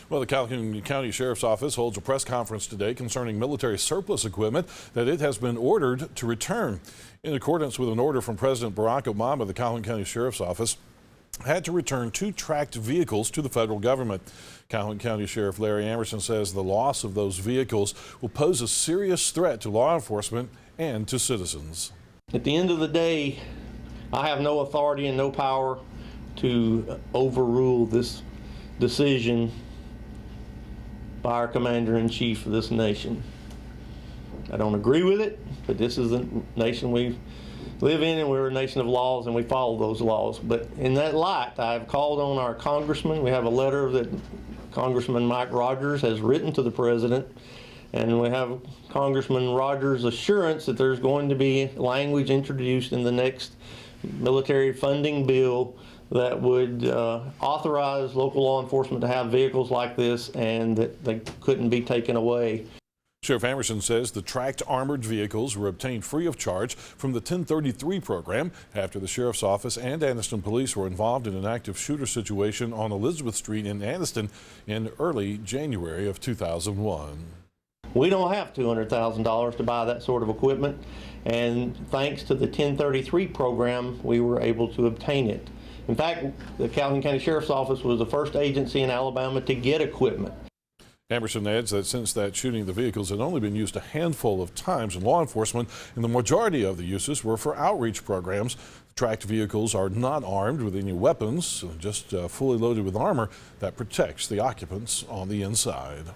Well, the Calhoun County Sheriff's Office holds a press conference today concerning military surplus equipment that it has been ordered to return. In accordance with an order from President Barack Obama, the Calhoun County Sheriff's Office had to return 2 tracked vehicles to the federal government. Calhoun County Sheriff Larry Amerson says the loss of those vehicles will pose a serious threat to law enforcement and to citizens. At the end of the day, I have no authority and no power to overrule this decision by our commander-in-chief of this nation. I don't agree with it, but this is the nation we live in, and we're a nation of laws, and we follow those laws. But in that light, I've called on our congressman. We have a letter that Congressman Mike Rogers has written to the president, and we have Congressman Rogers' assurance that there's going to be language introduced in the next military funding bill that would authorize local law enforcement to have vehicles like this, and that they couldn't be taken away. Sheriff Amerson says the tracked armored vehicles were obtained free of charge from the 1033 program after the Sheriff's Office and Anniston Police were involved in an active shooter situation on Elizabeth Street in Anniston in early January of 2001. We don't have $200,000 to buy that sort of equipment, and thanks to the 1033 program, we were able to obtain it. In fact, the Calhoun County Sheriff's Office was the first agency in Alabama to get equipment. Amerson adds that since that shooting, the vehicles had only been used a handful of times in law enforcement, and the majority of the uses were for outreach programs. The tracked vehicles are not armed with any weapons, just fully loaded with armor that protects the occupants on the inside.